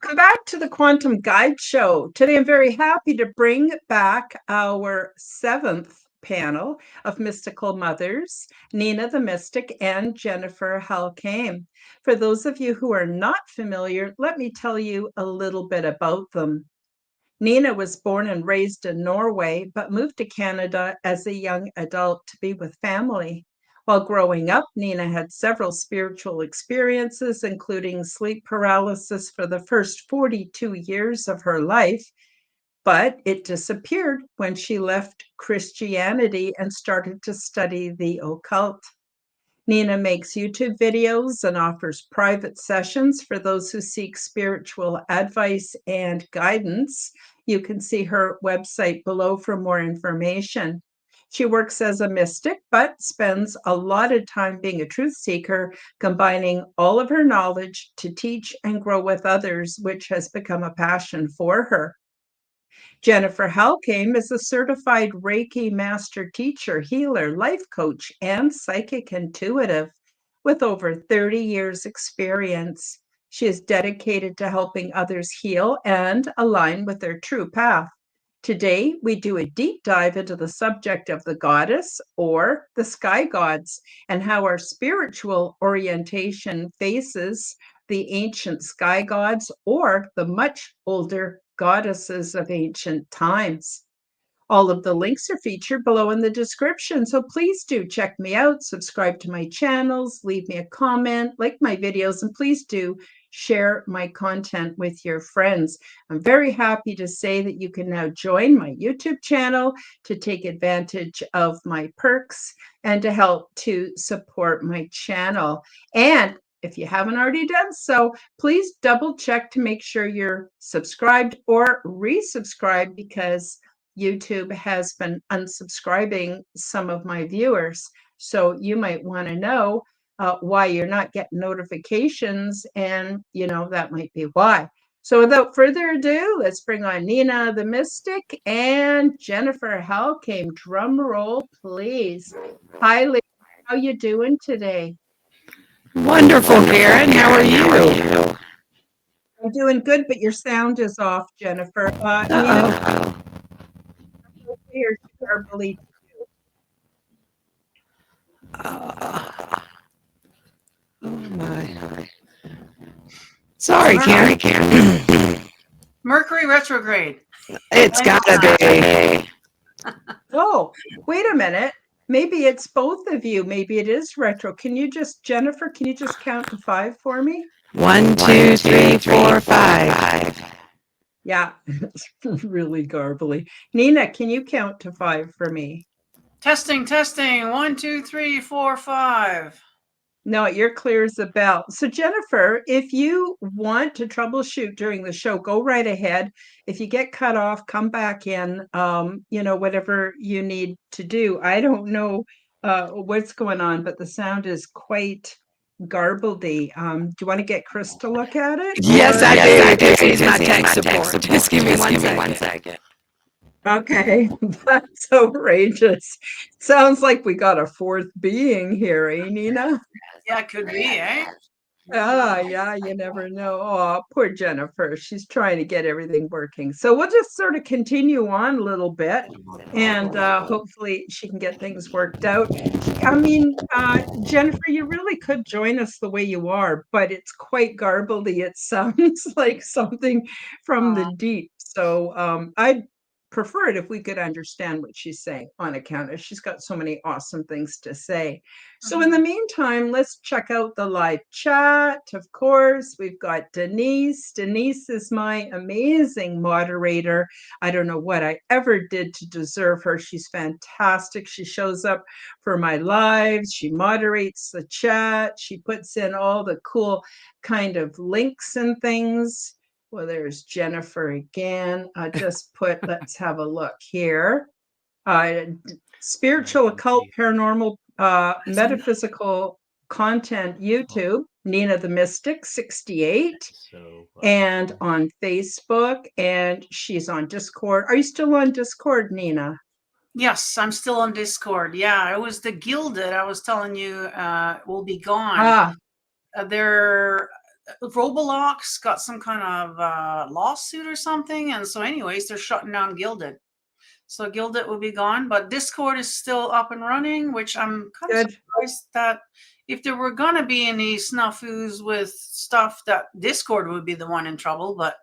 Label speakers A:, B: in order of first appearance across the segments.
A: Welcome back to the Quantum Guide Show. Today I'm very happy to bring back our seventh panel of mystical mothers, Nina the Mystic and Jennifer Halcame. For those of you who are not familiar, let me tell you a little bit about them. Nina was born and raised in Norway, but moved to Canada as a young adult to be with family. While growing up, Nina had several spiritual experiences, including sleep paralysis for the first 42 years of her life, but it disappeared when she left Christianity and started to study the occult. Nina makes YouTube videos and offers private sessions for those who seek spiritual advice and guidance. You can see her website below for more information. She works as a mystic, but spends a lot of time being a truth seeker, combining all of her knowledge to teach and grow with others, which has become a passion for her. Jennifer Halcame is a certified Reiki master teacher, healer, life coach, and psychic intuitive with over 30 years experience. She is dedicated to helping others heal and align with their true path. Today, we do a deep dive into the subject of the goddess or the sky gods and how our spiritual orientation faces the ancient sky gods or the much older goddesses of ancient times. All of the links are featured below in the description, so please do check me out, subscribe to my channels, leave me a comment, like my videos, and please do share my content with your friends. I'm very happy to say that you can now join my YouTube channel to take advantage of my perks and to help to support my channel. And if you haven't already done so, please double check to make sure you're subscribed or resubscribed, because YouTube has been unsubscribing some of my viewers. So you might want to know why you're not getting notifications, and that might be why. So without further ado, let's bring on Nina the Mystic and Jennifer Halcame. Drum roll, please. Hi, ladies. How you doing today?
B: Wonderful, Karen. How are you?
A: I'm doing good, but your sound is off, Jennifer. Nina,
B: Uh-oh.
A: you're garbly.
B: Uh, oh, my. Sorry, Karen.
C: Mercury retrograde.
B: It's gotta be.
A: Oh, wait a minute. Maybe it's both of you. Maybe it is retro. Jennifer, can you just count to 5 for me?
B: 1, 2, 3, 4, 5.
A: Yeah, it's really garbly. Nina, can you count to 5 for me?
C: Testing. 1, 2, 3, 4, 5.
A: No, you're clear as a bell. So, Jennifer, if you want to troubleshoot during the show, go right ahead. If you get cut off, come back in, whatever you need to do. I don't know what's going on, but the sound is quite garbledy. Do you want to get Chris to look at it?
B: Yes,
A: Or?
B: I do. He's my tech support. Just give me one second.
A: Okay, that's outrageous. Sounds like we got a fourth being here, eh, Nina?
C: Yeah, it could be, eh?
A: Yeah, you never know. Oh, poor Jennifer. She's trying to get everything working. So we'll just sort of continue on a little bit, and hopefully she can get things worked out. I mean, Jennifer, you really could join us the way you are, but it's quite garbledy. It sounds like something from the deep. So I'd prefer it if we could understand what she's saying, on account of she's got so many awesome things to say. So in the meantime, let's check out the live chat. Of course, we've got Denise. Denise is my amazing moderator. I don't know what I ever did to deserve her. She's fantastic. She shows up for my lives. She moderates the chat. She puts in all the cool kind of links and things. Well, there's Jennifer again. I just put, let's have a look here. Spiritual, occult, paranormal, metaphysical content, YouTube, Nina the Mystic, 68, and on Facebook, and she's on Discord. Are you still on Discord, Nina?
C: Yes, I'm still on Discord. Yeah, it was the Gilded I was telling you will be gone. They're Roblox got some kind of lawsuit or something, and so anyways, they're shutting down Gilded. So Gilded will be gone, but Discord is still up and running, which I'm kind of surprised that if there were gonna be any snafus with stuff, that Discord would be the one in trouble, but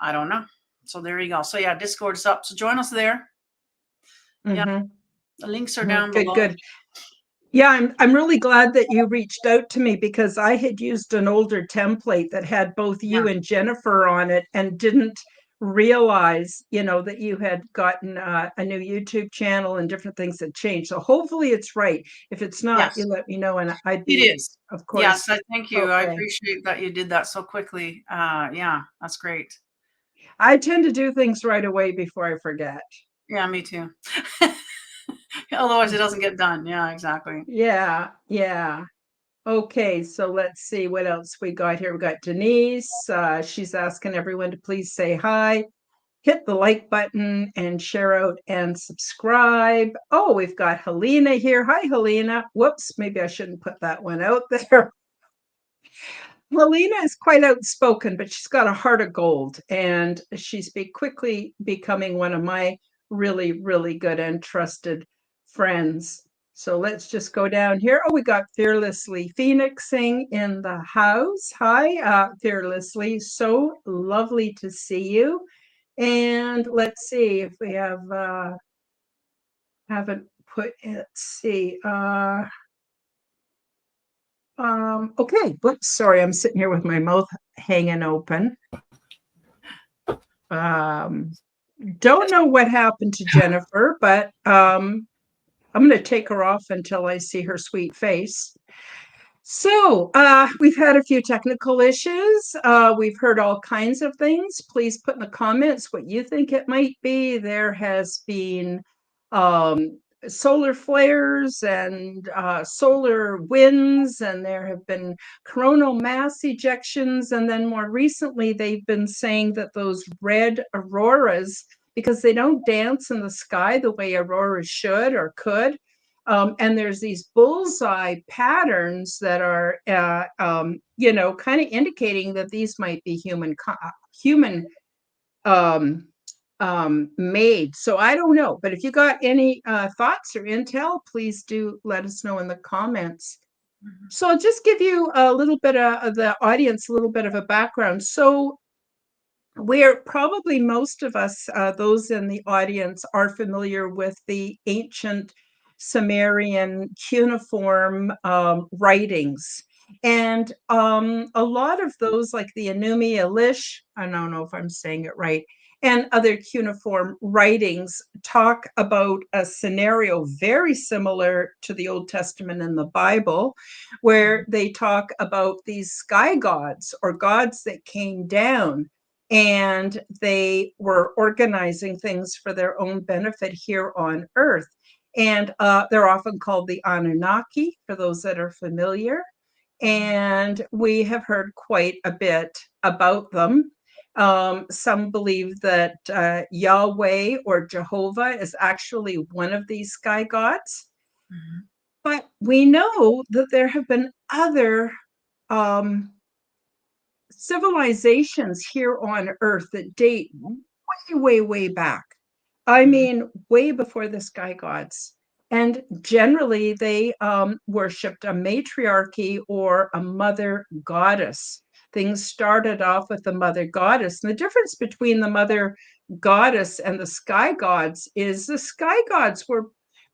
C: I don't know. So there you go. So yeah, Discord is up. So join us there. Yeah, the links are down below.
A: Good. Yeah, I'm really glad that you reached out to me, because I had used an older template that had both you and Jennifer on it and didn't realize, that you had gotten a new YouTube channel and different things had changed. So hopefully it's right. If it's not, you let me know, and I'd be,
C: it is.
A: Of course.
C: Yes, I thank you. I appreciate that you did that so quickly. Yeah, that's great.
A: I tend to do things right away before I forget.
C: Yeah, me too. Otherwise it doesn't get done. Yeah, exactly.
A: Yeah. Okay, so let's see what else we got here. We got Denise. She's asking everyone to please say hi, hit the like button, and share out and subscribe. Oh, we've got Helena here. Hi, Helena. Whoops, maybe I shouldn't put that one out there. Helena is quite outspoken, but she's got a heart of gold, and she's quickly becoming one of my really, really good and trusted friends. So let's just go down here. Oh, we got Fearlessly Phoenixing in the house. Hi, Fearlessly. So lovely to see you. And let's see if we haven't put, let's see. Okay, whoops, sorry, I'm sitting here with my mouth hanging open. Don't know what happened to Jennifer, but I'm going to take her off until I see her sweet face. So we've had a few technical issues. We've heard all kinds of things. Please put in the comments what you think it might be. There has been solar flares and solar winds, and there have been coronal mass ejections. And then more recently, they've been saying that those red auroras, because they don't dance in the sky the way auroras should or could, and there's these bullseye patterns that are, kind of indicating that these might be human made. So I don't know, but if you got any thoughts or intel, please do let us know in the comments. So I'll just give you a little bit of the audience, a little bit of a background. So we're probably, most of us, those in the audience, are familiar with the ancient Sumerian cuneiform writings. And a lot of those, like the Enuma Elish, I don't know if I'm saying it right, and other cuneiform writings talk about a scenario very similar to the Old Testament and the Bible, where they talk about these sky gods, or gods that came down, and they were organizing things for their own benefit here on Earth. And they're often called the Anunnaki, for those that are familiar. And we have heard quite a bit about them. Some believe that Yahweh or Jehovah is actually one of these sky gods. But we know that there have been other civilizations here on Earth that date way back. I mean, way before the sky gods. And generally, they worshipped a matriarchy or a mother goddess. Things started off with the mother goddess. And the difference between the mother goddess and the sky gods is the sky gods were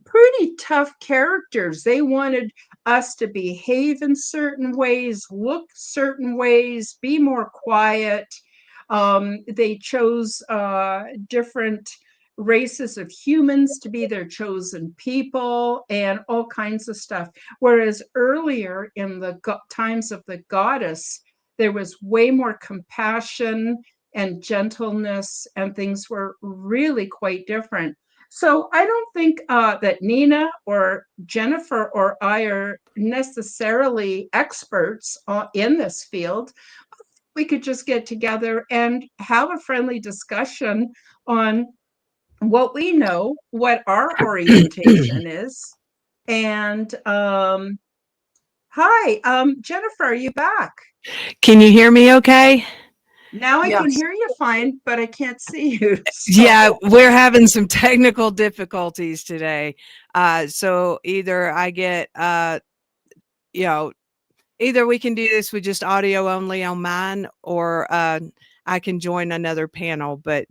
A: pretty tough characters. They wanted us to behave in certain ways, look certain ways, be more quiet. They chose different races of humans to be their chosen people, and all kinds of stuff. Whereas earlier in the times of the goddess, there was way more compassion and gentleness, and things were really quite different. So I don't think that Nina or Jennifer or I are necessarily experts in this field. We could just get together and have a friendly discussion on what we know, what our orientation is, and Hi, Jennifer, are you back?
B: Can you hear me okay?
A: Now I can
C: Yes.
A: hear you fine, but I can't see you.
B: Yeah,
A: So,
B: we're having some technical difficulties today. So either I get, you know, either we can do this with just audio only on mine, or I can join another panel. But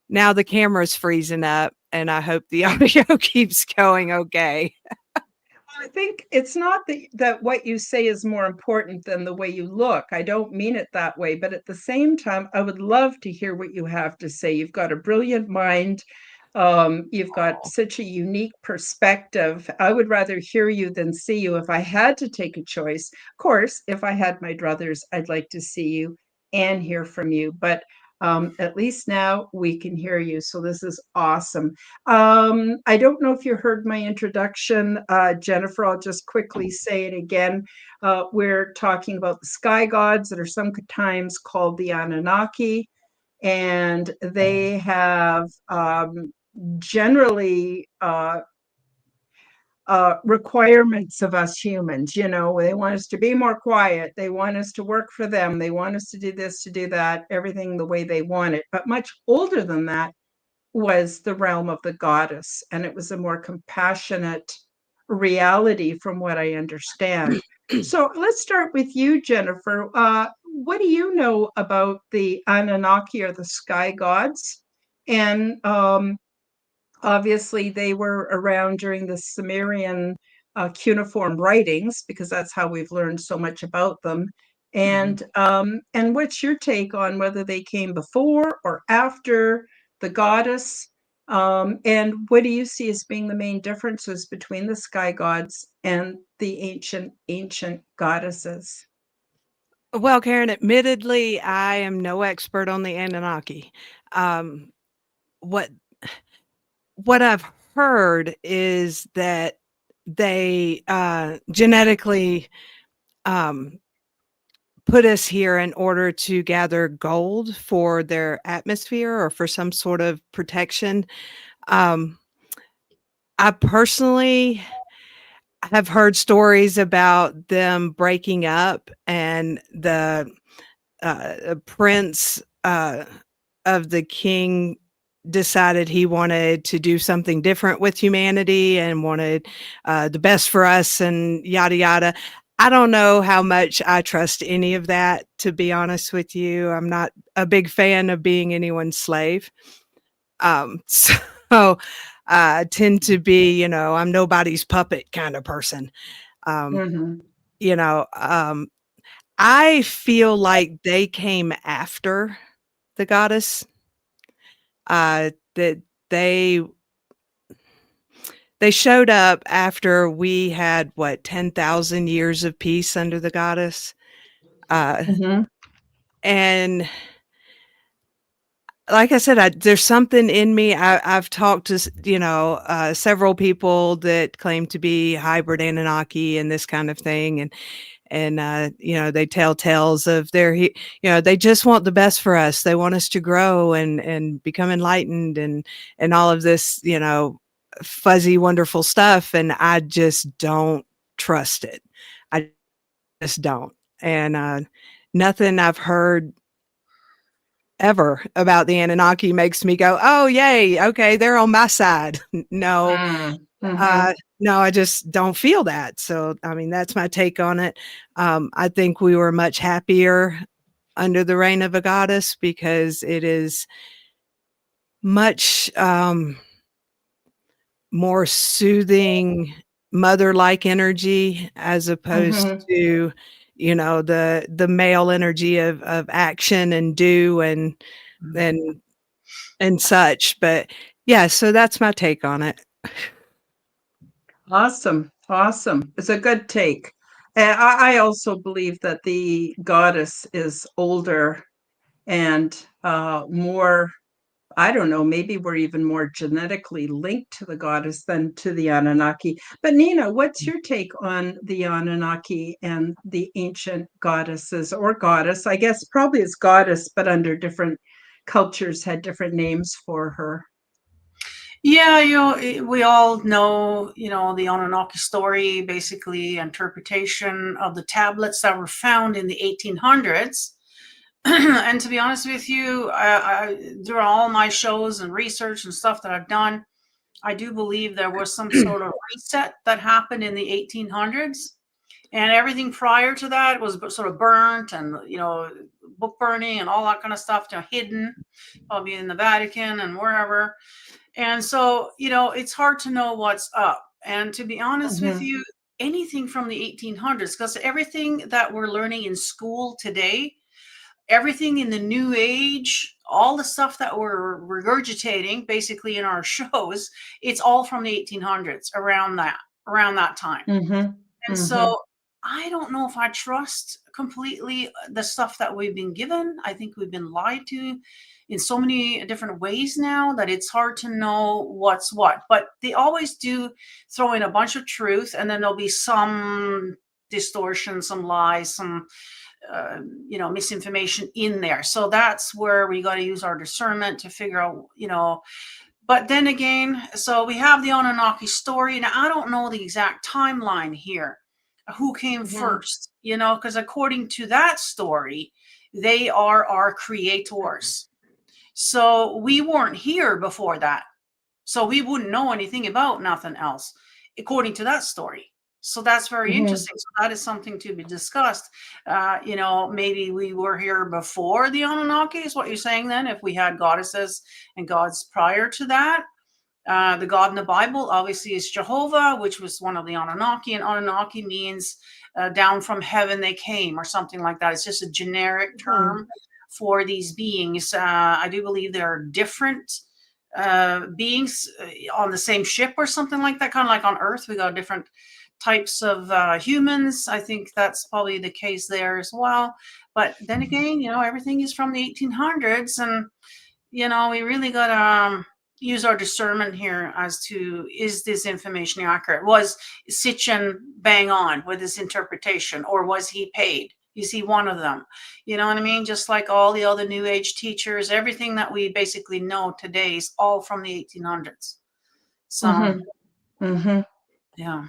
B: now the camera's freezing up, and I hope the audio keeps going okay.
A: I think it's not that what you say is more important than the way you look. I don't mean it that way, but at the same time, I would love to hear what you have to say. You've got a brilliant mind. You've got such a unique perspective. I would rather hear you than see you if I had to take a choice. Of course, if I had my druthers, I'd like to see you and hear from you. But at least now we can hear you. So this is awesome. I don't know if you heard my introduction, Jennifer. I'll just quickly say it again. We're talking about the sky gods that are sometimes called the Anunnaki, and they have generally requirements of us humans. You know, they want us to be more quiet. They want us to work for them. They want us to do this, to do that, everything the way they want it. But much older than that was the realm of the goddess, and it was a more compassionate reality from what I understand. So let's start with you, Jennifer. What do you know about the Anunnaki or the sky gods? And obviously, they were around during the Sumerian cuneiform writings because that's how we've learned so much about them. And what's your take on whether they came before or after the goddess? And what do you see as being the main differences between the sky gods and the ancient goddesses?
B: Well, Karen, admittedly, I am no expert on the Anunnaki. Um, what what I've heard is that they genetically um, put us here in order to gather gold for their atmosphere or for some sort of protection. Um, I personally have heard stories about them breaking up, and the prince of the king decided he wanted to do something different with humanity and wanted the best for us and yada yada. I don't know how much I trust any of that, to be honest with you. I'm not a big fan of being anyone's slave. So I tend to be, I'm nobody's puppet kind of person. Um,
A: Mm-hmm.
B: you know, I feel like they came after the goddess, that they they showed up after we had, what, 10,000 years of peace under the goddess, uh,
A: Mm-hmm.
B: and like I said, there's something in me. I've talked to several people that claim to be hybrid Anunnaki and this kind of thing, and they tell tales of they just want the best for us. They want us to grow and become enlightened and all of this, fuzzy, wonderful stuff. And I just don't trust it. I just don't. And nothing I've heard ever about the Anunnaki makes me go, oh, yay. Okay. They're on my side. No,
A: Mm-hmm.
B: no, I just don't feel that. So, I mean, that's my take on it. I think we were much happier under the reign of a goddess because it is much more soothing, mother-like energy as opposed
A: Mm-hmm.
B: to, the male energy of action and do and and such. But yeah, so that's my take on it.
A: Awesome. Awesome. It's a good take. And I also believe that the goddess is older and more, I don't know, maybe we're even more genetically linked to the goddess than to the Anunnaki. But Nina, what's your take on the Anunnaki and the ancient goddesses or goddess? I guess probably it's goddess, but under different cultures had different names for her.
C: Yeah, we all know, the Anunnaki story, basically interpretation of the tablets that were found in the 1800s. And to be honest with you, through all my shows and research and stuff that I've done, I do believe there was some sort of reset that happened in the 1800s. And everything prior to that was sort of burnt and, book burning and all that kind of stuff, hidden, probably in the Vatican and wherever. And so, it's hard to know what's up. And to be honest with you, anything from the 1800s, because everything that we're learning in school today, everything in the new age, all the stuff that we're regurgitating basically in our shows, it's all from the 1800s, around that time. And so I don't know if I trust completely the stuff that we've been given. I think we've been lied to in so many different ways now that it's hard to know what's what. But they always do throw in a bunch of truth, and then there'll be some distortion, some lies, some misinformation in there. So that's where we got to use our discernment to figure out, But then again, so we have the Anunnaki story. Now, I don't know the exact timeline here. Who came first, because according to that story, they are our creators. So we weren't here before that. So we wouldn't know anything about nothing else, according to that story. So that's very interesting. So that is something to be discussed. Maybe we were here before the Anunnaki, is what you're saying then, if we had goddesses and gods prior to that. The God in the Bible, obviously, is Jehovah, which was one of the Anunnaki. And Anunnaki means down from heaven they came, or something like that. It's just a generic term for these beings. I do believe there are different beings on the same ship or something like that. Kind of like on Earth, we got different types of humans. I think that's probably the case there as well. But then again, everything is from the 1800s, and we really got to use our discernment here as to, is this information accurate? Was Sitchin bang on with his interpretation, or was he paid? Is he one of them? You know what I mean? Just like all the other New Age teachers, everything that we basically know today is all from the 1800s. So, yeah.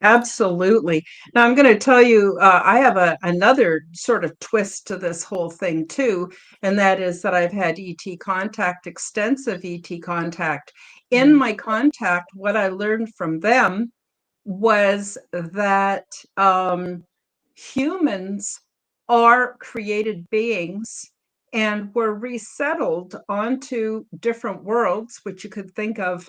A: Absolutely. Now, I'm going to tell you, I have another sort of twist to this whole thing too, and that is that I've had ET contact, extensive ET contact. In my contact, what I learned from them was that humans are created beings and were resettled onto different worlds, which you could think of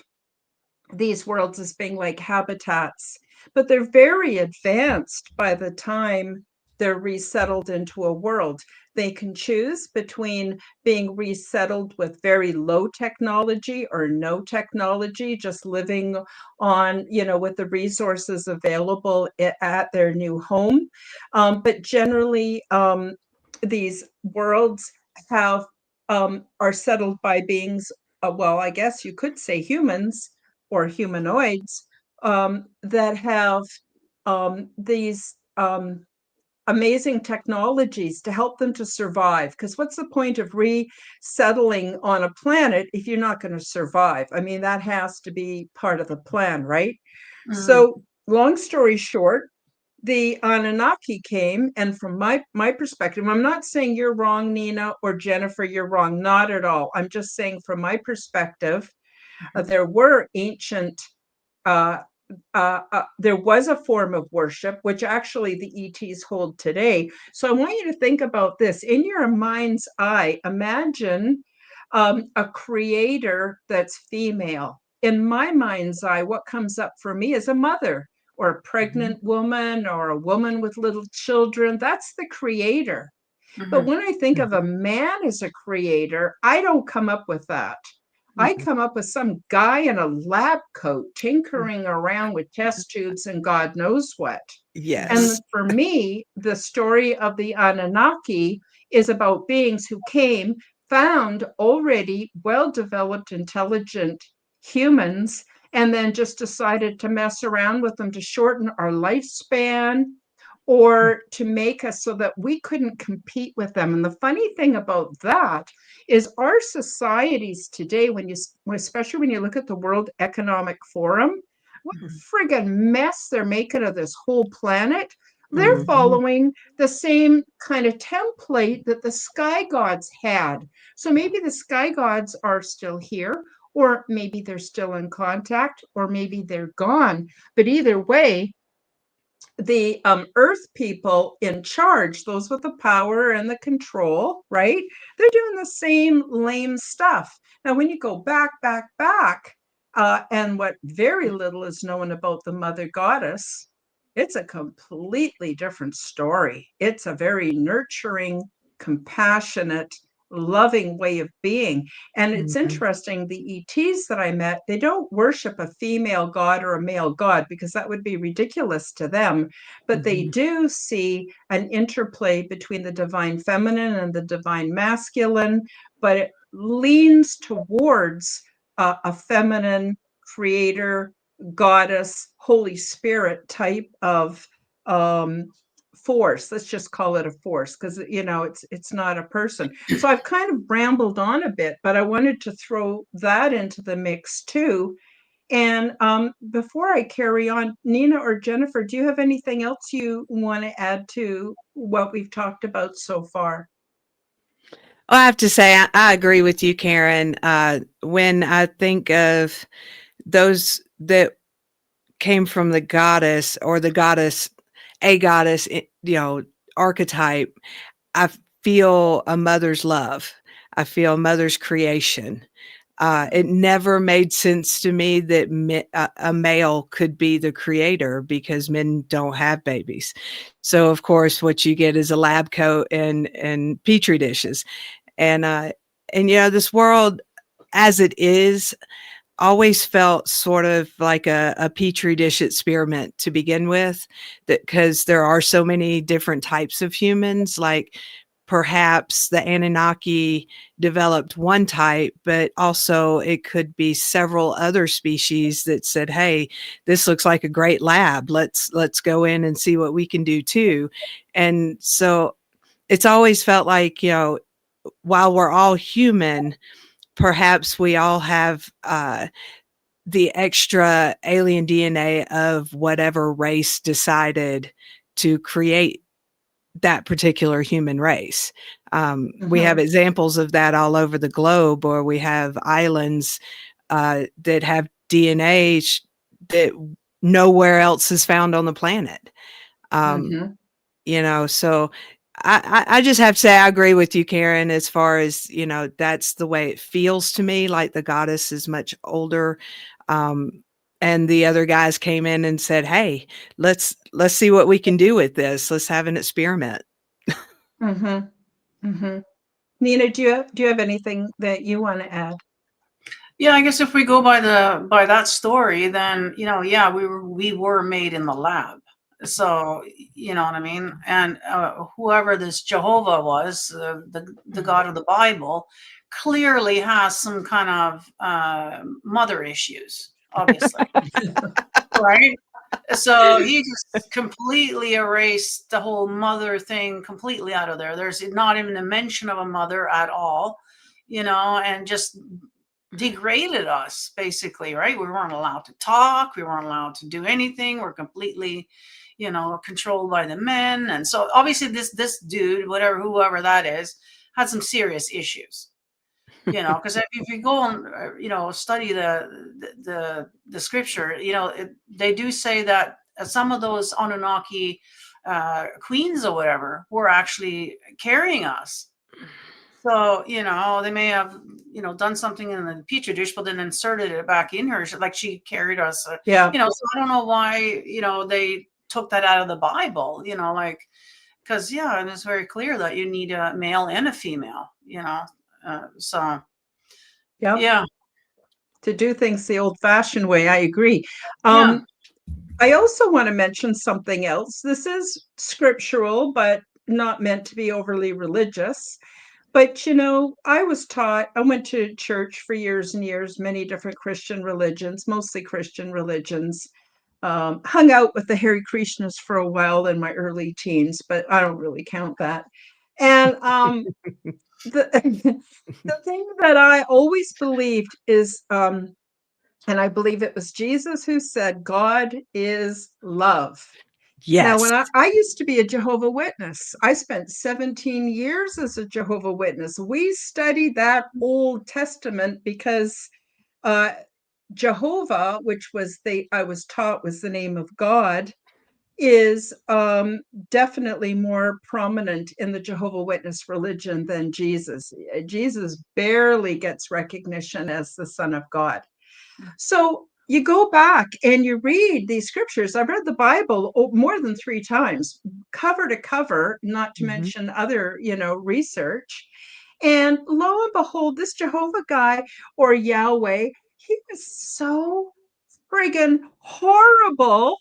A: these worlds as being like habitats, but they're very advanced by the time they're resettled into a world. They can choose between being resettled with very low technology or no technology, just living on, with the resources available at their new home. But generally, these worlds have are settled by beings, well, I guess you could say humans or humanoids, that have these amazing technologies to help them to survive. Because what's the point of resettling on a planet if you're not going to survive? I mean, that has to be part of the plan, right? So, long story short, the Anunnaki came, and from my perspective, I'm not saying you're wrong, Nina, or Jennifer, you're wrong, not at all. I'm just saying from my perspective, there were ancient there was a form of worship, which actually the ETs hold today. So I want you to think about this. In your mind's eye, imagine a creator that's female. In my mind's eye, what comes up for me is a mother or a pregnant woman or a woman with little children. That's the creator. But when I think of a man as a creator, I don't come up with that. I come up with some guy in a lab coat tinkering around with test tubes and God knows what.
B: Yes.
A: And for me, the story of the Anunnaki is about beings who came, found already well-developed, intelligent humans, and then just decided to mess around with them to shorten our lifespan or to make us so that we couldn't compete with them. And the funny thing about that is our societies today, especially when you look at the World Economic Forum, what a friggin' mess they're making of this whole planet. They're following the same kind of template that the sky gods had. So maybe the sky gods are still here, or maybe they're still in contact, or maybe they're gone. But either way, the earth people in charge, those with the power and the control, right? They're doing the same lame stuff. Now, when you go back, and what very little is known about the mother goddess, it's a completely different story. It's a very nurturing, compassionate, loving way of being. And it's interesting, the ETs that I met, they don't worship a female god or a male god because that would be ridiculous to them. But they do see an interplay between the divine feminine and the divine masculine, but it leans towards a feminine creator, goddess, Holy Spirit type of force. Let's just call it a force, because it's not a person. So I've kind of rambled on a bit, but I wanted to throw that into the mix too. And before I carry on, Nina or Jennifer, do you have anything else you want to add to what we've talked about so far?
B: Well, I have to say, I agree with you, Karen. When I think of those that came from the goddess or the goddess, a goddess, archetype, I feel a mother's love. I feel mother's creation. It never made sense to me that a male could be the creator because men don't have babies. So, of course, what you get is a lab coat and petri dishes. And this world as it is always felt sort of like a petri dish experiment to begin with, that because there are so many different types of humans. Like perhaps the Anunnaki developed one type, but also it could be several other species that said, hey, this looks like a great lab, let's go in and see what we can do too. And so it's always felt like, while we're all human, perhaps we all have the extra alien DNA of whatever race decided to create that particular human race. We have examples of that all over the globe, or we have islands that have DNA that nowhere else is found on the planet. So I just have to say I agree with you, Karen, as far as, that's the way it feels to me, like the goddess is much older. And the other guys came in and said, hey, let's see what we can do with this. Let's have an experiment.
A: Nina, do you have anything that you want to add?
C: Yeah, I guess if we go by that story, then we were made in the lab. So you know what I mean. And whoever this Jehovah was, the God of the Bible, clearly has some kind of mother issues, obviously, right? So he just completely erased the whole mother thing completely out of there. There's not even a mention of a mother at all, and just degraded us basically, right? We weren't allowed to talk. We weren't allowed to do anything. We're completely, controlled by the men. And so obviously this dude, whoever that is, had some serious issues, because if you go and, study the scripture, they do say that some of those Anunnaki queens or whatever were actually carrying us. So, they may have, done something in the petri dish, but then inserted it back in her, like she carried us. So I don't know why, they took that out of the Bible, because, and it's very clear that you need a male and a female, so. Yeah.
A: To do things the old-fashioned way, I agree.
C: Yeah.
A: I also want to mention something else. This is scriptural, but not meant to be overly religious. But, I went to church for years and years, many different Christian religions, mostly Christian religions. hung out with the Hare Krishnas for a while in my early teens, but I don't really count that. And the the thing that I always believed is, and I believe it was Jesus who said, God is love. Now,
B: Yes.
A: when I used to be a Jehovah Witness, I spent 17 years as a Jehovah Witness. We studied that Old Testament because Jehovah, which was I was taught was the name of God, is definitely more prominent in the Jehovah Witness religion than Jesus. Jesus barely gets recognition as the Son of God. So you go back and you read these scriptures. I've read the Bible more than 3 times, cover to cover, not to mention other, research. And lo and behold, this Jehovah guy or Yahweh, he was so friggin' horrible,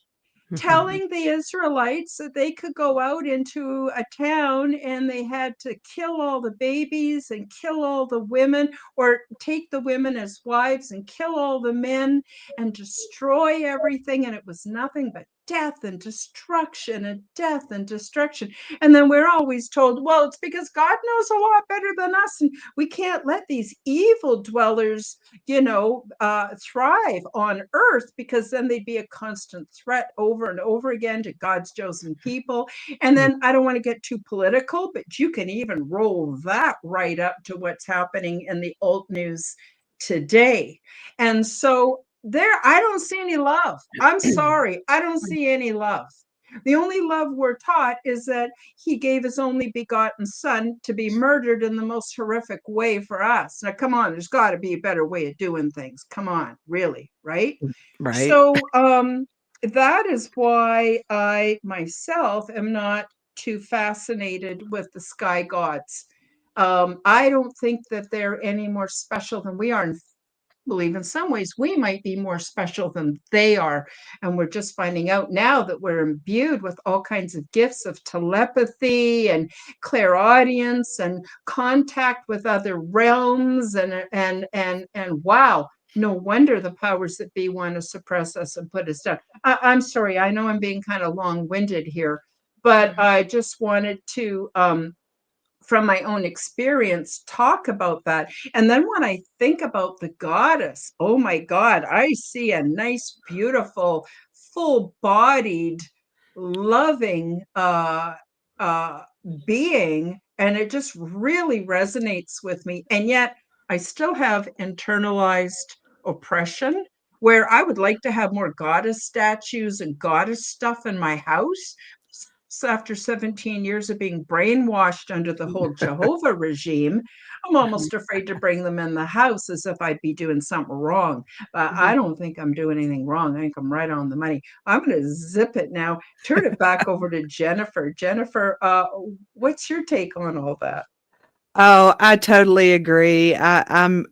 A: telling the Israelites that they could go out into a town and they had to kill all the babies and kill all the women, or take the women as wives and kill all the men and destroy everything. And it was nothing but death and destruction and death and destruction. And then we're always told, well, it's because God knows a lot better than us, and we can't let these evil dwellers, thrive on earth, because then they'd be a constant threat over and over again to God's chosen people. And then I don't want to get too political, but you can even roll that right up to what's happening in the alt news today. And so I don't see any love. I'm sorry, I don't see any love. The only love we're taught is that he gave his only begotten son to be murdered in the most horrific way for us. Now, come on, there's got to be a better way of doing things. Come on, really, right?
B: Right.
A: So that is why I myself am not too fascinated with the sky gods. I don't think that they're any more special than we are. Believe in some ways we might be more special than they are, and we're just finding out now that we're imbued with all kinds of gifts of telepathy and clairaudience and contact with other realms, and wow, no wonder the powers that be want to suppress us and put us down. I'm sorry, I know I'm being kind of long-winded here, but I just wanted to from my own experience, talk about that. And then when I think about the goddess, oh my God, I see a nice, beautiful, full-bodied, loving being, and it just really resonates with me. And yet I still have internalized oppression, where I would like to have more goddess statues and goddess stuff in my house. So after 17 years of being brainwashed under the whole Jehovah regime, I'm almost afraid to bring them in the house, as if I'd be doing something wrong. But I don't think I'm doing anything wrong. I think I'm right on the money. I'm going to zip it now. Turn it back over to Jennifer. Jennifer, what's your take on all that?
B: Oh, I totally agree. I'm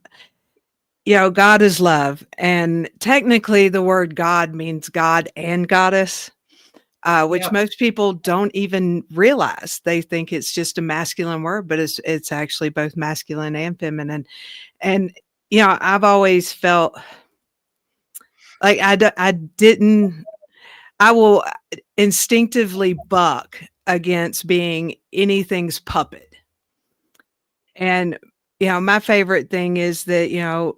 B: God is love. And technically the word God means God and goddess. Which
A: Yep.
B: most people don't even realize. They think it's just a masculine word, but it's actually both masculine and feminine. And I've always felt like I will instinctively buck against being anything's puppet. And my favorite thing is that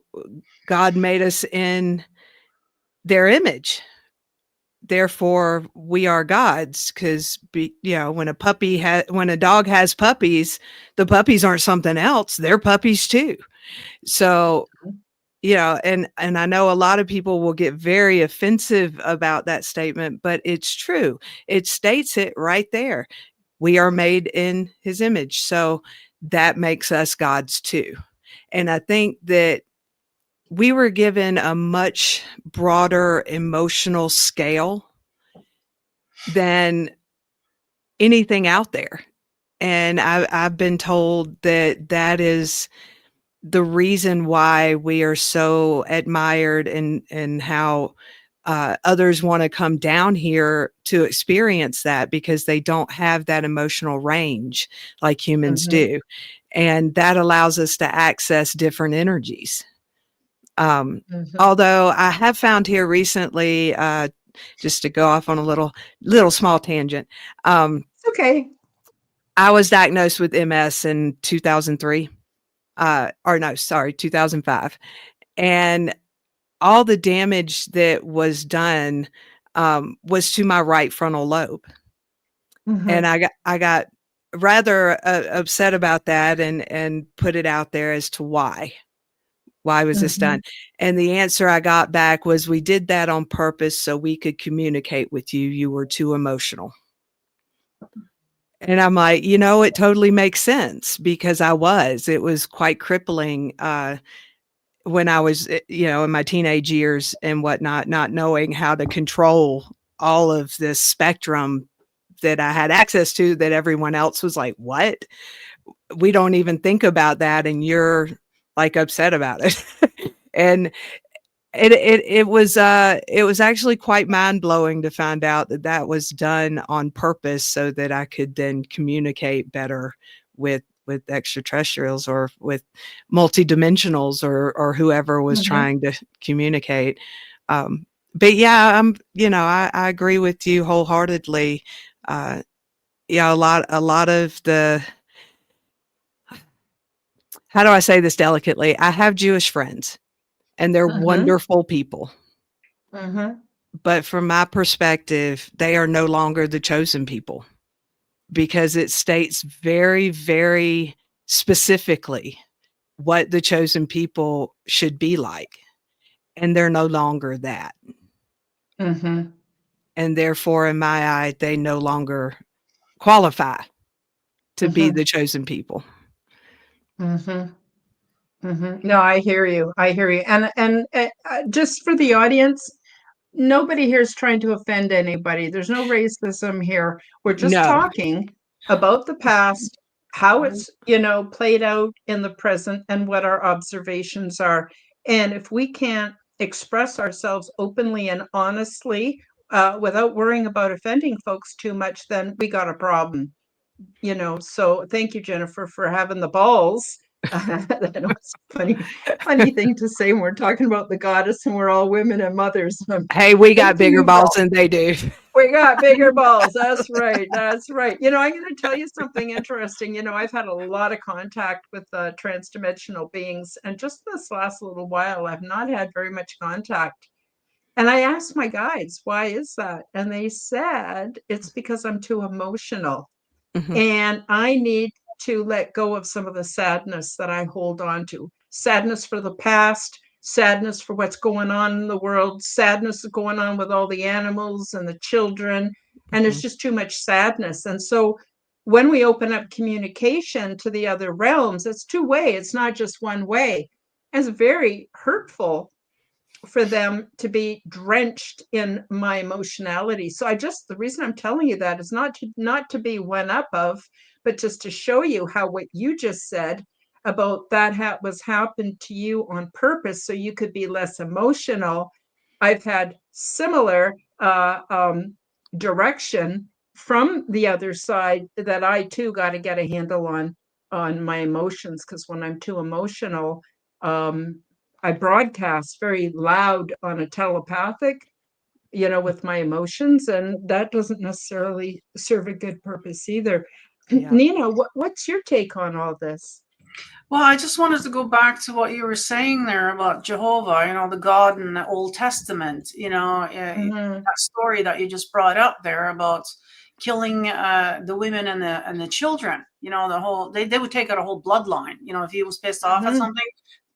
B: God made us in their image. Therefore we are gods, because when a dog has puppies, the puppies aren't something else, they're puppies too. So and I know a lot of people will get very offensive about that statement, but it's true. It states it right there. We are made in his image, so that makes us gods too. And I think that we were given a much broader emotional scale than anything out there. And I've been told that is the reason why we are so admired, and how others want to come down here to experience that, because they don't have that emotional range like humans do. And that allows us to access different energies. Although I have found here recently, just to go off on a little small tangent.
A: It's okay.
B: I was diagnosed with MS in 2003, or no, sorry, 2005. And all the damage that was done was to my right frontal lobe. And I got rather upset about that and put it out there as to why. Why was this done? And the answer I got back was, we did that on purpose so we could communicate with you. You were too emotional. And I'm like, it totally makes sense, because it was quite crippling when I was, in my teenage years and whatnot, not knowing how to control all of this spectrum that I had access to, that everyone else was like, what? We don't even think about that. And you're like upset about it. And it was actually quite mind-blowing to find out that that was done on purpose so that I could then communicate better with extraterrestrials or with multidimensionals or whoever was trying to communicate. But yeah, I agree with you wholeheartedly. Yeah, a lot of the, how do I say this delicately? I have Jewish friends, and they're wonderful people. But from my perspective, they are no longer the chosen people, because it states very, very specifically what the chosen people should be like. And they're no longer that. And therefore, in my eye, they no longer qualify to be the chosen people.
A: No, I hear you. I hear you. And just for the audience, nobody here is trying to offend anybody. There's no racism here. We're just talking about the past, how it's, played out in the present, and what our observations are. And if we can't express ourselves openly and honestly, without worrying about offending folks too much, then we got a problem. So thank you, Jennifer, for having the balls. I know it's funny thing to say when we're talking about the goddess and we're all women and mothers.
B: Hey, we got bigger balls than they do.
A: We got bigger balls. That's right. That's right. I'm going to tell you something interesting. I've had a lot of contact with transdimensional beings, and just this last little while, I've not had very much contact. And I asked my guides, why is that? And they said, it's because I'm too emotional. And I need to let go of some of the sadness that I hold on to. Sadness for the past, sadness for what's going on in the world, sadness going on with all the animals and the children. And there's just too much sadness. And so when we open up communication to the other realms, it's two-way. It's not just one way. It's very hurtful for them to be drenched in my emotionality. So the reason I'm telling you that is not to be one up of, but just to show you how what you just said about that was happened to you on purpose so you could be less emotional. I've had similar direction from the other side that I too got to get a handle on my emotions, because when I'm too emotional, I broadcast very loud on a telepathic, with my emotions, and that doesn't necessarily serve a good purpose either. Yeah. Nina, what's your take on all this?
C: Well, I just wanted to go back to what you were saying there about Jehovah, the God in the Old Testament, that story that you just brought up there about killing the women and the children, the whole, they would take out a whole bloodline, if he was pissed off at something.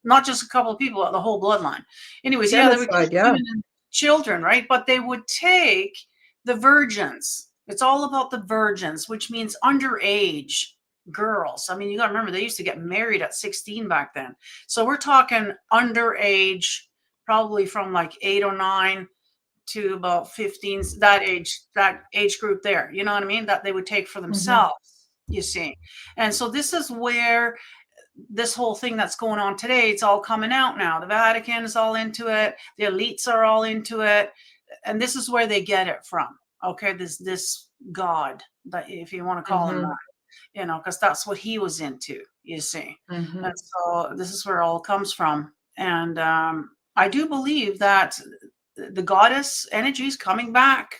C: Not just a couple of people, the whole bloodline. Anyways, they would kill women and children, right? But they would take the virgins. It's all about the virgins, which means underage girls. I mean, you got to remember, they used to get married at 16 back then. So we're talking underage, probably from like 8 or 9 to about 15, that age group there. You know what I mean? That they would take for themselves, you see. And so this is where this whole thing that's going on today, it's all coming out now. The Vatican is all into it. The elites are all into it. And this is where they get it from. Okay. This God, that, if you want to call him that, because that's what he was into, you see. And so this is where it all comes from. And I do believe that the goddess energy is coming back.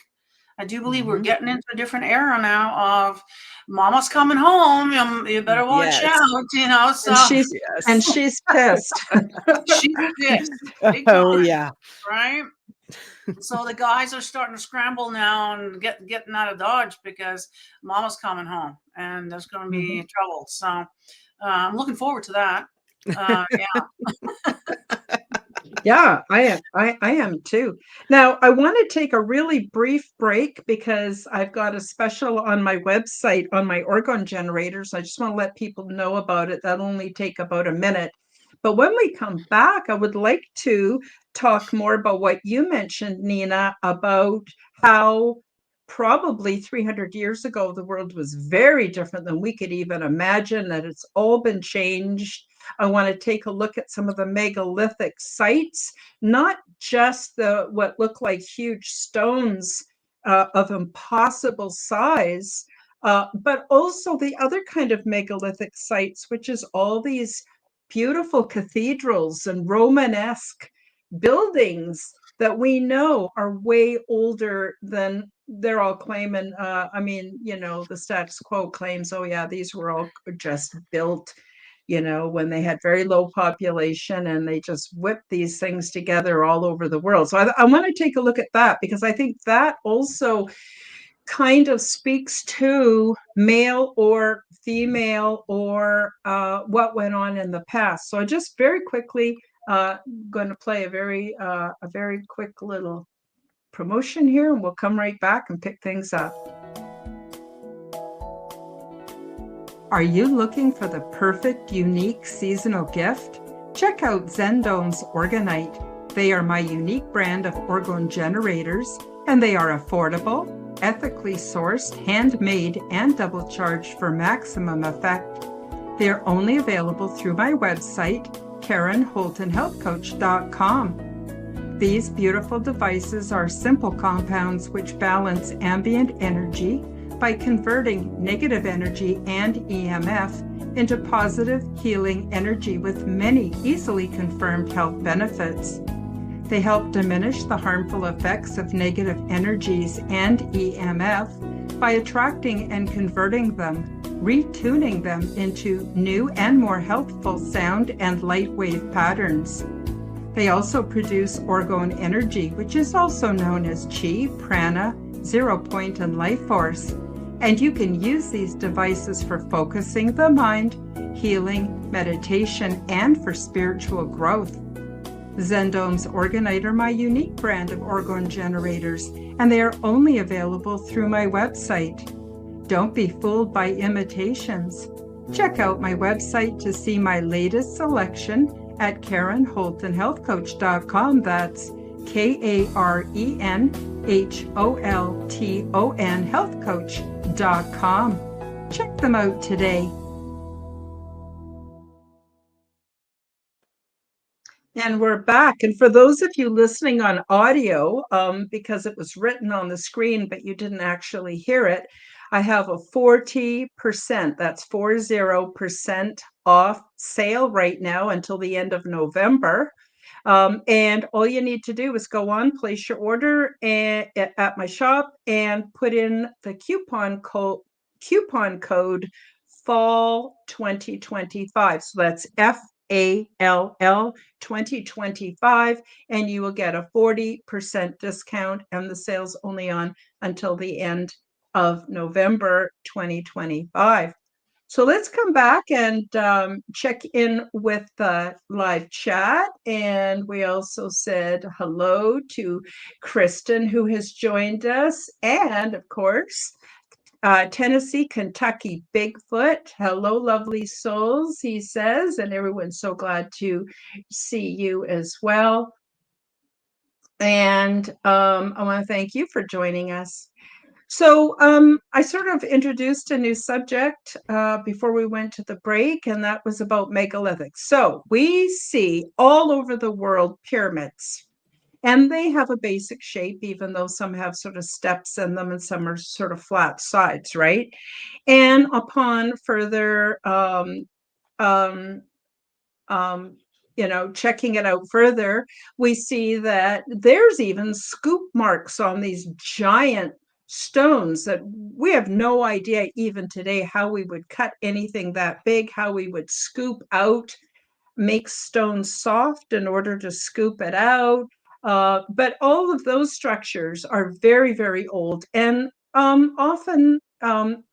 C: I do believe we're getting into a different era now of mama's coming home. You better watch
B: Yes.
C: out, you know. So
A: And she's pissed.
C: she's pissed. Big
B: Oh
C: time,
B: yeah.
C: right? So the guys are starting to scramble now and getting out of Dodge because mama's coming home and there's going to be trouble. So I'm looking forward to that. Yeah.
A: Yeah, I am too. Now, I want to take a really brief break because I've got a special on my website on my orgone generators. I just want to let people know about it. That'll only take about a minute. But when we come back, I would like to talk more about what you mentioned, Nina, about how probably 300 years ago, the world was very different than we could even imagine, that it's all been changed. I want to take a look at some of the megalithic sites, not just the what look like huge stones of impossible size, but also the other kind of megalithic sites, which is all these beautiful cathedrals and Romanesque buildings that we know are way older than they're all claiming. I mean, you know, the status quo claims, oh yeah, these were all just built, you know, when they had very low population and they just whipped these things together all over the world. So I want to take a look at that because I think that also kind of speaks to male or female or what went on in the past. So I just very quickly going to play a very quick little promotion here, and we'll come right back and pick things up. Are you looking for the perfect, unique seasonal gift? Check out Zendome's Orgonite. They are my unique brand of orgone generators, and they are affordable, ethically sourced, handmade, and double charged for maximum effect. They are only available through my website, KarenHoltonHealthCoach.com. These beautiful devices are simple compounds which balance ambient energy by converting negative energy and EMF into positive healing energy with many easily confirmed health benefits. They help diminish the harmful effects of negative energies and EMF by attracting and converting them, retuning them into new and more healthful sound and light wave patterns. They also produce orgone energy, which is also known as chi, prana, zero point, and life force. And you can use these devices for focusing the mind, healing, meditation, and for spiritual growth. Zendome's Orgonite are my unique brand of orgone generators, and they are only available through my website. Don't be fooled by imitations. Check out my website to see my latest selection at KarenHoltonHealthCoach.com. That's KarenHolton Healthcoach.com. Check them out today. And we're back. And for those of you listening on audio, because it was written on the screen, but you didn't actually hear it, I have a 40%, that's 40% off sale right now until the end of November. And all you need to do is go on, place your order at my shop and put in the coupon code fall 2025. So that's FALL 2025, and you will get a 40% discount, and the sale's only on until the end of November 2025. So let's come back and check in with the live chat. And we also said hello to Kristen, who has joined us. And of course, Tennessee, Kentucky, Bigfoot. Hello, lovely souls, he says. And everyone's so glad to see you as well. And I want to thank you for joining us. So I sort of introduced a new subject before we went to the break, and that was about megalithics. So we see all over the world pyramids, and they have a basic shape, even though some have sort of steps in them and some are sort of flat sides, right? And upon further checking it out further, we see that there's even scoop marks on these giant stones that we have no idea even today how we would cut anything that big, how we would scoop out, make stones soft in order to scoop it out. But all of those structures are very, very old, and often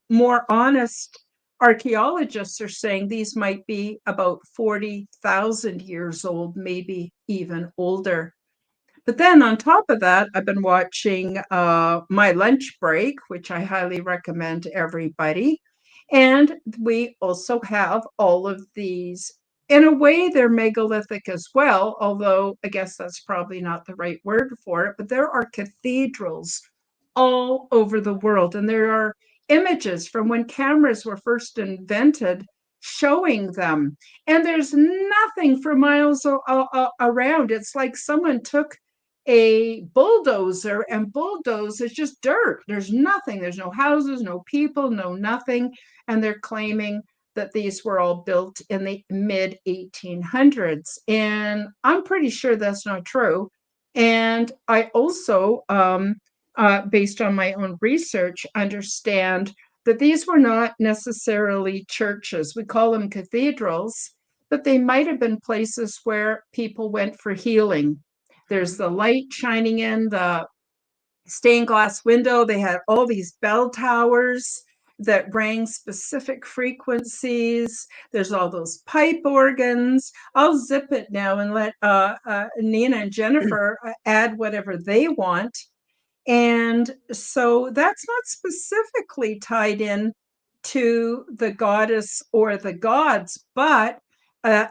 A: more honest archaeologists are saying these might be about 40,000 years old, maybe even older. But then on top of that, I've been watching My Lunch Break, which I highly recommend to everybody. And we also have all of these. In a way, they're megalithic as well, although I guess that's probably not the right word for it. But there are cathedrals all over the world. And there are images from when cameras were first invented showing them. And there's nothing for miles around. It's like someone took a bulldozer and bulldozed. It's just dirt. There's nothing. There's no houses, no people, no nothing. And they're claiming that these were all built in the mid 1800s. And I'm pretty sure that's not true. And I also, based on my own research, understand that these were not necessarily churches. We call them cathedrals, but they might have been places where people went for healing. There's the light shining in the stained glass window. They had all these bell towers that rang specific frequencies. There's all those pipe organs. I'll zip it now and let Nina and Jennifer add whatever they want. And so that's not specifically tied in to the goddess or the gods, but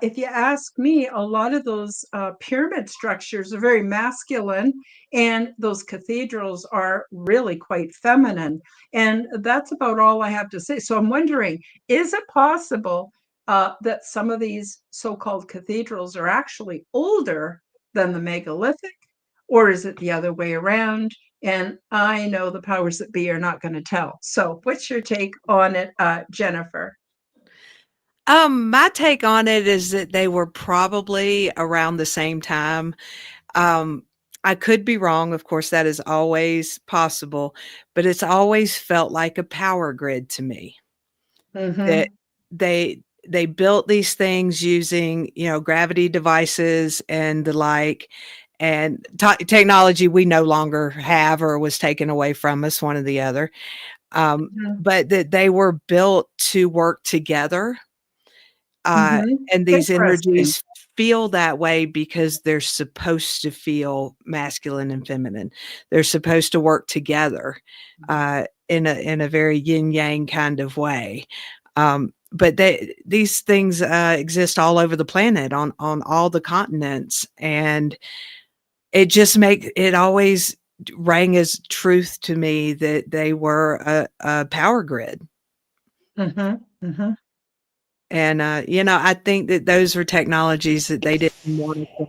A: if you ask me, a lot of those pyramid structures are very masculine, and those cathedrals are really quite feminine. And that's about all I have to say. So I'm wondering, is it possible that some of these so-called cathedrals are actually older than the megalithic, or is it the other way around? And I know the powers that be are not going to tell. So what's your take on it, Jennifer?
B: My take on it is that they were probably around the same time. I could be wrong. Of course, that is always possible, but it's always felt like a power grid to me. That they built these things using, gravity devices and the like, and technology we no longer have or was taken away from us, one or the other. But that they were built to work together. And these energies feel that way because they're supposed to feel masculine and feminine. They're supposed to work together in a very yin yang kind of way. But these things exist all over the planet on all the continents, and it always rang as truth to me that they were a power grid. And, I think that those were technologies that they didn't want us to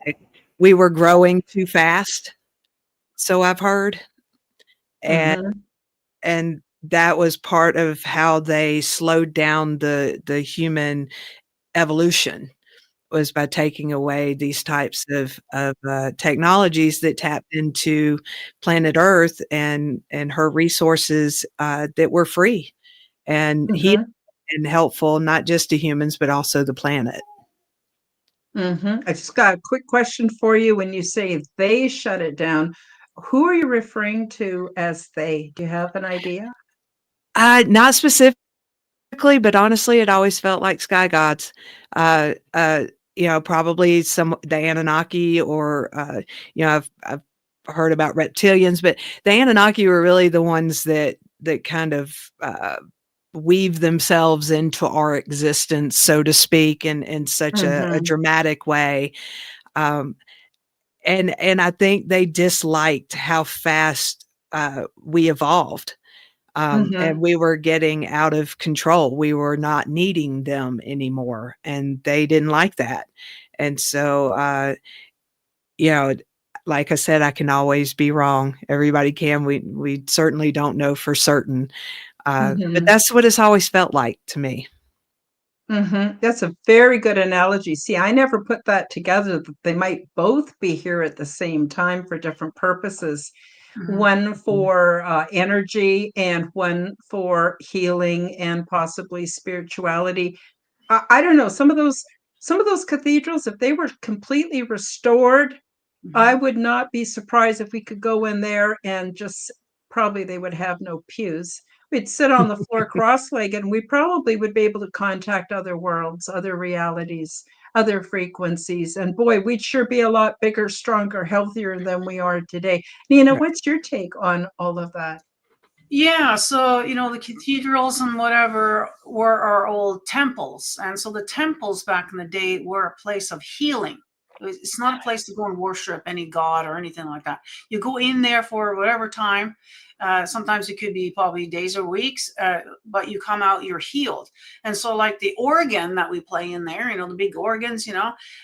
B: have. We were growing too fast, so I've heard. And that was part of how they slowed down the human evolution, was by taking away these types of technologies that tapped into planet Earth and her resources that were free and healing and helpful, not just to humans, but also the planet.
A: I just got a quick question for you. When you say they shut it down, who are you referring to as they? Do you have an idea?
B: Not specifically, but honestly, it always felt like sky gods. Probably the Anunnaki, or I've heard about reptilians, but the Anunnaki were really the ones that kind of weave themselves into our existence, so to speak, in such a dramatic way. And I think they disliked how fast we evolved. And we were getting out of control. We were not needing them anymore, and they didn't like that. And so, like I said, I can always be wrong. Everybody can. We certainly don't know for certain. But that's what it's always felt like to me.
A: That's a very good analogy. See, I never put that together, that they might both be here at the same time for different purposes. One for energy and one for healing and possibly spirituality. I don't know, some of those cathedrals, if they were completely restored, I would not be surprised if we could go in there and just probably they would have no pews. We'd sit on the floor cross-legged and we probably would be able to contact other worlds, other realities, other frequencies. And boy, we'd sure be a lot bigger, stronger, healthier than we are today. Nina, what's your take on all of that?
C: Yeah, so the cathedrals and whatever were our old temples, and so the temples back in the day were a place of healing. It's not a place to go and worship any god or anything like that. You go in there for whatever time. Sometimes it could be probably days or weeks, but you come out, you're healed. And so, like the organ that we play in there, the big organs,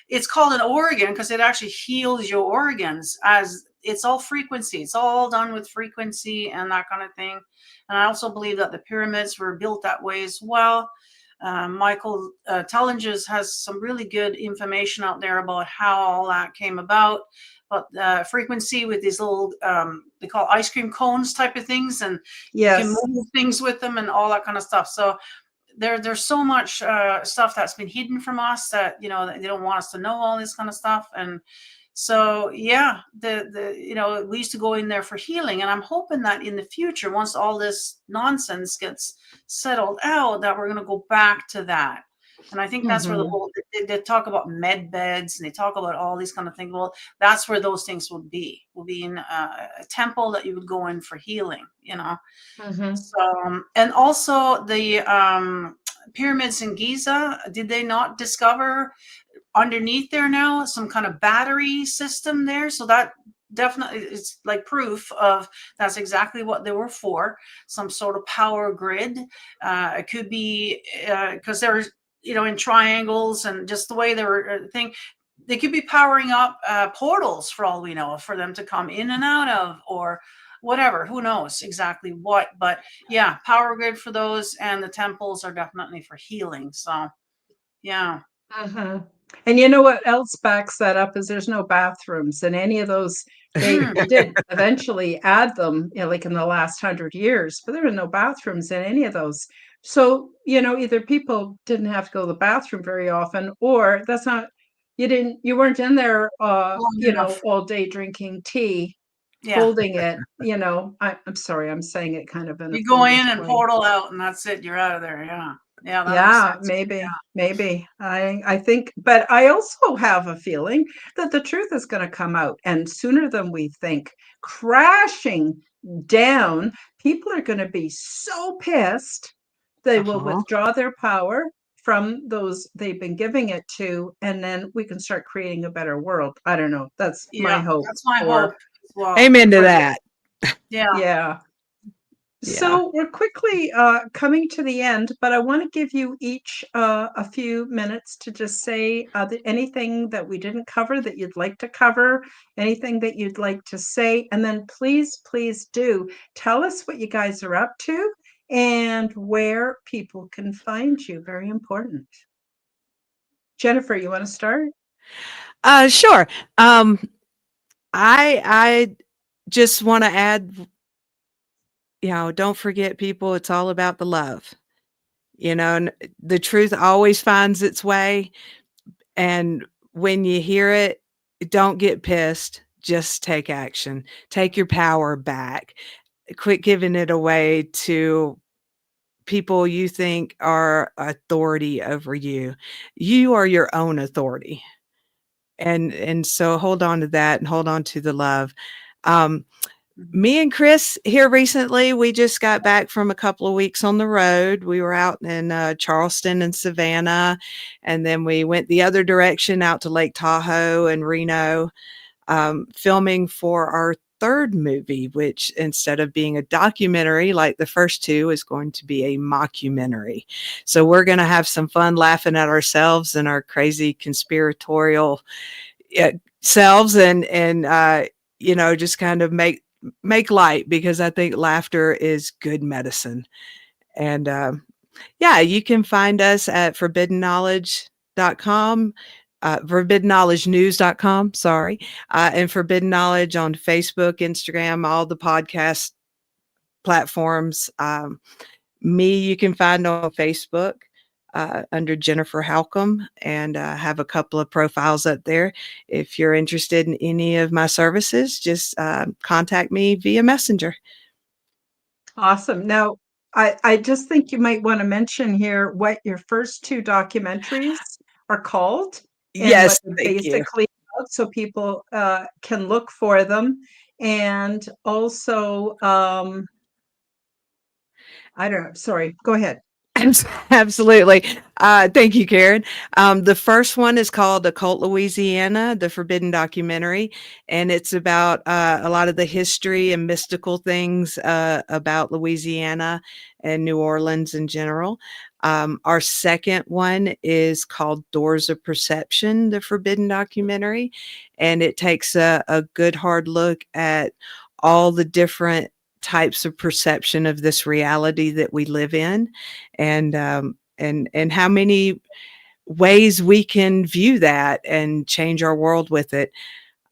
C: it's called an organ because it actually heals your organs, as it's all frequency. It's all done with frequency and that kind of thing. And I also believe that the pyramids were built that way as well. Michael Tellinges has some really good information out there about how all that came about. But frequency with these little, they call ice cream cones type of things, and you can move things with them and all that kind of stuff. So there's so much stuff that's been hidden from us that they don't want us to know all this kind of stuff. And so yeah, we used to go in there for healing, and I'm hoping that in the future, once all this nonsense gets settled out, that we're going to go back to that. And I think that's where the whole, they talk about med beds and they talk about all these kind of things. Well, that's where those things will be in a temple that you would go in for healing, So, and also the pyramids in Giza, did they not discover underneath there now some kind of battery system there? So that definitely is like proof of that's exactly what they were for, some sort of power grid. It could be because there's in triangles and just the way they were they could be powering up portals for all we know, for them to come in and out of, or whatever, who knows exactly what. But yeah, power grid for those, and the temples are definitely for healing. So yeah.
A: And you know what else backs that up is there's no bathrooms in any of those. They did eventually add them, like in the last 100 years, but there were no bathrooms in any of those. So, either people didn't have to go to the bathroom very often, or you weren't in there, all day drinking tea, holding it, I'm sorry, I'm saying it kind of in
C: you go in and portal out and that's it. You're out of there. Yeah. Yeah, that makes sense.
A: Maybe. I think, but I also have a feeling that the truth is going to come out, and sooner than we think, crashing down. People are going to be so pissed they will withdraw their power from those they've been giving it to, and then we can start creating a better world. I don't know. That's my hope.
C: That's my hope as well.
B: Amen to that.
A: Yeah. So we're quickly coming to the end, but I want to give you each a few minutes to just say anything that we didn't cover that you'd like to cover, anything that you'd like to say, and then please do tell us what you guys are up to and where people can find you. Very important. Jennifer, you want to start?
B: Sure. I just want to add, don't forget, people, it's all about the love. And the truth always finds its way. And when you hear it, don't get pissed. Just take action. Take your power back. Quit giving it away to people you think are authority over you. You are your own authority. And so hold on to that and hold on to the love. Me and Chris here recently, we just got back from a couple of weeks on the road. We were out in Charleston and Savannah, and then we went the other direction out to Lake Tahoe and Reno, filming for our third movie, which instead of being a documentary like the first two is going to be a mockumentary. So we're going to have some fun laughing at ourselves and our crazy conspiratorial selves and just kind of make light, because I think laughter is good medicine. And Yeah, you can find us at forbiddenknowledge.com, forbiddenknowledgenews.com, sorry, and Forbidden Knowledge on Facebook, Instagram, all the podcast platforms. Me, you can find on Facebook under Jennifer Halcame, and have a couple of profiles up there. If you're interested in any of my services, just contact me via Messenger.
A: Awesome. Now, I just think you might want to mention here what your first two documentaries are called and what
B: Yes,
A: they're
B: thank you.
A: basically about, so people can look for them. And also, I don't know. Sorry, go ahead.
B: Absolutely. Thank you, Karen. The first one is called Occult Louisiana, the Forbidden Documentary, and it's about a lot of the history and mystical things about Louisiana and New Orleans in general. Our second one is called Doors of Perception, the Forbidden Documentary, and it takes a good hard look at all the different types of perception of this reality that we live in, and how many ways we can view that and change our world with it.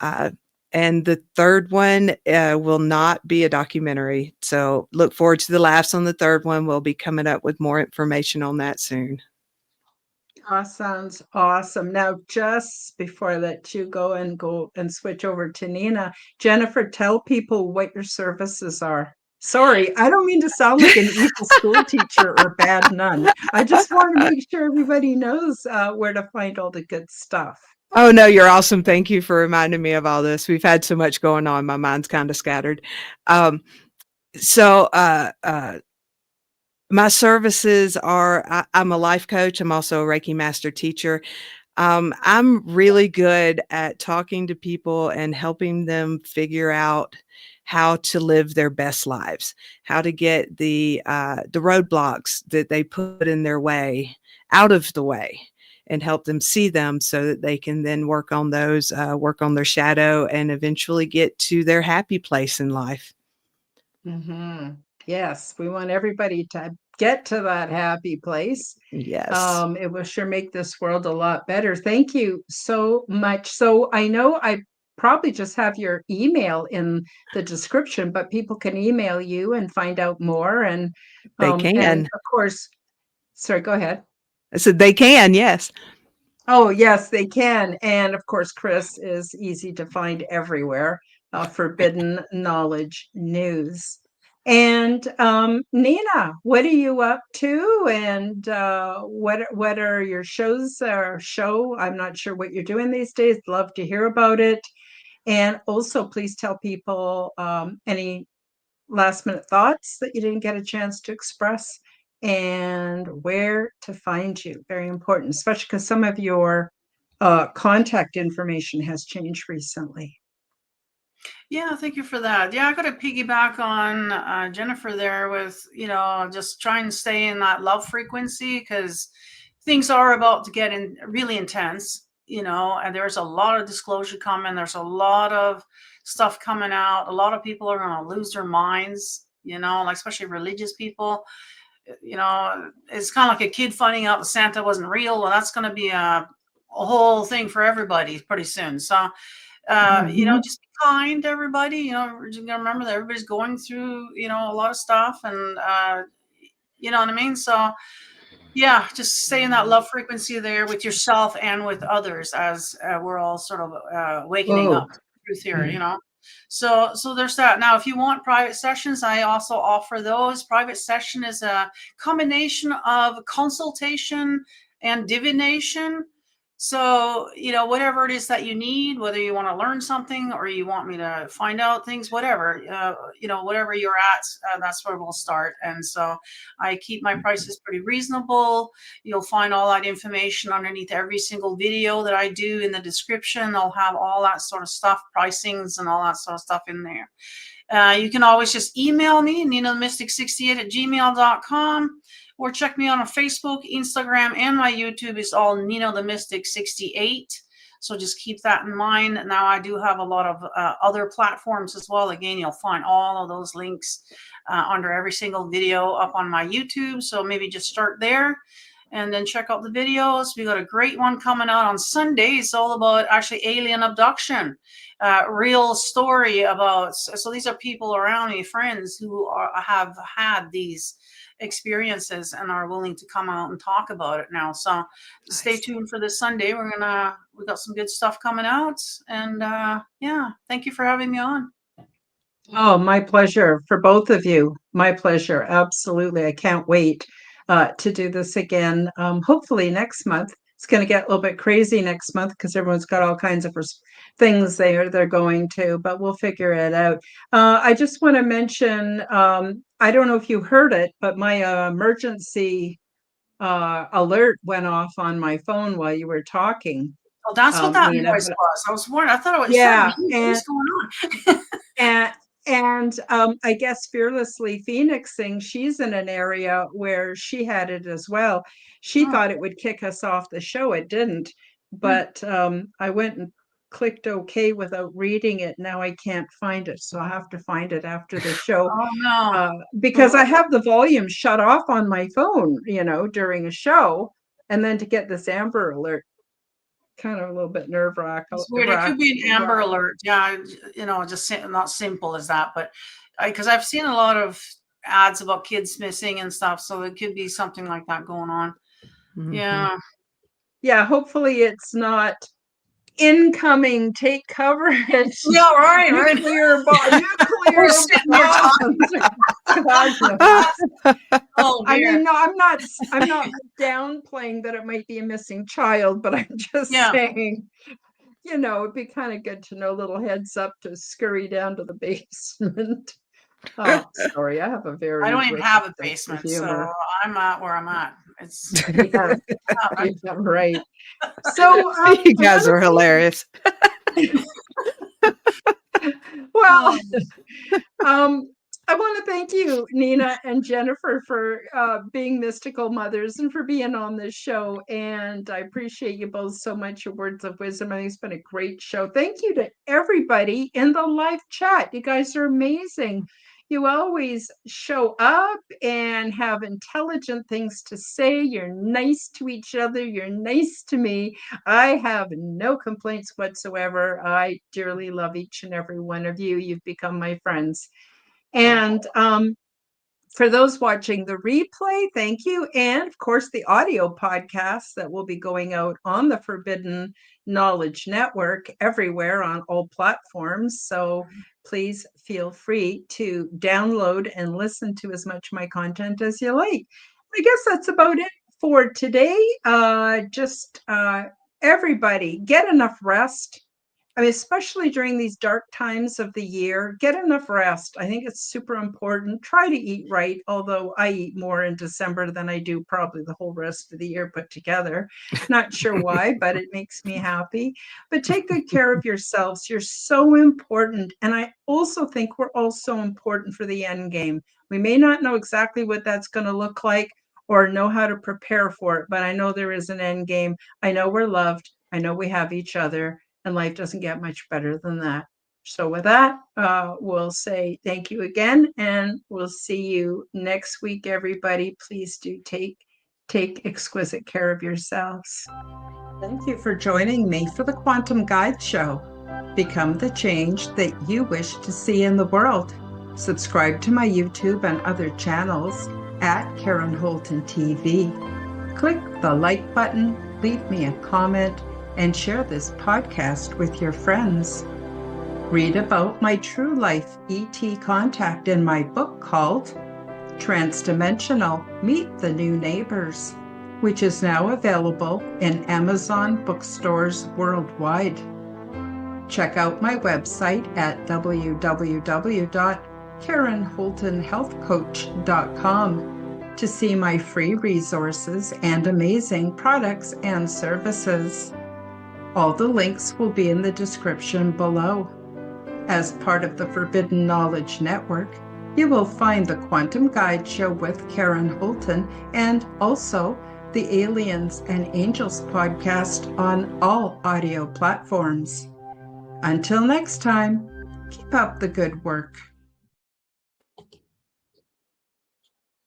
B: Uh, and the third one will not be a documentary, so look forward to the laughs on the third one. We'll be coming up with more information on that soon.
A: Sounds awesome. Now, just before I let you go and switch over to Nina, Jennifer, tell people what your services are. Sorry, I don't mean to sound like an evil school teacher or bad nun. I just want to make sure everybody knows where to find all the good stuff.
B: Oh no, you're awesome. Thank you for reminding me of all this. We've had so much going on. My mind's kind of scattered. Um, so my services are, I'm a life coach. I'm also a Reiki master teacher. I'm really good at talking to people and helping them figure out how to live their best lives, how to get the roadblocks that they put in their way out of the way, and help them see them so that they can then work on those, work on their shadow, and eventually get to their happy place in life.
A: Mm-hmm. Yes, we want everybody to get to that happy place.
B: Yes.
A: It will sure make this world a lot better. Thank you so much. So I know I probably just have your email in the description, but people can email you and find out more.
B: They
A: And
B: can.
A: of course, sorry, go ahead.
B: I said they can, yes.
A: Oh, yes, they can. And of course, Chris is easy to find everywhere. Forbidden Knowledge News. And Nina, what are you up to? And what are your shows or show? I'm not sure what you're doing these days. Love to hear about it. And also, please tell people any last minute thoughts that you didn't get a chance to express and where to find you. Very important, especially because some of your contact information has changed recently.
C: Yeah, thank you for that. Yeah, I got to piggyback on Jennifer there with, just try and stay in that love frequency, because things are about to get really intense, and there's a lot of disclosure coming. There's a lot of stuff coming out. A lot of people are going to lose their minds, like especially religious people. It's kind of like a kid finding out that Santa wasn't real. Well, that's going to be a whole thing for everybody pretty soon. So, just be kind to everybody. We're just gonna remember that everybody's going through, a lot of stuff, and you know what I mean. So, yeah, just stay in that love frequency there with yourself and with others, as we're all sort of wakening up
A: Oh,
C: to truth here. So there's that. Now, if you want private sessions, I also offer those. Private session is a combination of consultation and divination. So, whatever it is that you need, whether you want to learn something or you want me to find out things, whatever, whatever you're at, that's where we'll start. And so I keep my prices pretty reasonable. You'll find all that information underneath every single video that I do in the description. I'll have all that sort of stuff, pricings and all that sort of stuff in there. You can always just email me, ninathe68@gmail.com, or check me out on Facebook, Instagram, and my YouTube is all Nina the Mystic 68. So just keep that in mind. Now I do have a lot of other platforms as well. Again, you'll find all of those links under every single video up on my YouTube. So maybe just start there and then check out the videos. We got a great one coming out on Sunday. It's all about actually alien abduction, real story about. So these are people around me, friends who have had these experiences and are willing to come out and talk about it now. So stay tuned for this Sunday. We got some good stuff coming out, and yeah, thank you for having me on.
A: Oh, my pleasure for both of you. My pleasure. Absolutely. I can't wait to do this again. Hopefully next month. It's going to get a little bit crazy next month because everyone's got all kinds of things they're going to, but we'll figure it out. I just want to mention, I don't know if you heard it, but my emergency alert went off on my phone while you were talking.
C: Oh, that's what that
A: Nina,
C: noise was. I was wondering. I thought it was.
A: Yeah,
C: what's going on?
A: and I guess Fearlessly Phoenixing, she's in an area where she had it as well. She thought it would kick us off the show. It didn't, but I went and clicked OK without reading it. Now I can't find it, so I'll have to find it after the show.
C: Oh no!
A: Because I have the volume shut off on my phone, during a show, and then to get this Amber Alert, kind of a little bit nerve-wracking.
C: It's weird. It could be an Amber Alert. Yeah, just not simple as that, but because I've seen a lot of ads about kids missing and stuff, so it could be something like that going on. Mm-hmm. Yeah.
A: Hopefully it's not incoming. Take coverage.
C: Yeah, right.
A: Nuclear bombs.
C: Oh,
A: I mean, no, I'm not downplaying that it might be a missing child, but I'm just saying, it'd be kind of good to know, little heads up to scurry down to the basement. Oh, sorry, I have a very.
C: I don't even have a basement, so I'm at where I'm at. It's
A: right. So
B: you guys are hilarious.
A: Well, I want to thank you, Nina and Jennifer, for being mystical mothers and for being on this show. And I appreciate you both so much, your words of wisdom. I think it's been a great show. Thank you to everybody in the live chat. You guys are amazing. You always show up and have intelligent things to say. You're nice to each other. You're nice to me. I have no complaints whatsoever. I dearly love each and every one of you. You've become my friends. And for those watching the replay, thank you. And of course, the audio podcast that will be going out on the Forbidden Knowledge Network everywhere on all platforms. So please feel free to download and listen to as much of my content as you like. I guess that's about it for today. Everybody get enough rest. I mean, especially during these dark times of the year, get enough rest. I think it's super important. Try to eat right, although I eat more in December than I do probably the whole rest of the year put together. Not sure why, but it makes me happy. But take good care of yourselves. You're so important. And I also think we're all so important for the end game. We may not know exactly what that's going to look like or know how to prepare for it, but I know there is an end game. I know we're loved. I know we have each other. And life doesn't get much better than that. So with that, we'll say thank you again, and we'll see you next week, everybody. Please do take exquisite care of yourselves. Thank you for joining me for the Quantum Guide Show. Become the change that you wish to see in the world. Subscribe to my YouTube and other channels at Karen Holton TV. Click the like button, leave me a comment, and share this podcast with your friends. Read about my true life ET contact in my book called Transdimensional: Meet the New Neighbors, which is now available in Amazon bookstores worldwide. Check out my website at www.KarenHoltonHealthCoach.com to see my free resources and amazing products and services. All the links will be in the description below. As part of the Forbidden Knowledge Network, you will find the Quantum Guide Show with Karen Holton and also the Aliens and Angels podcast on all audio platforms. Until next time, keep up the good work.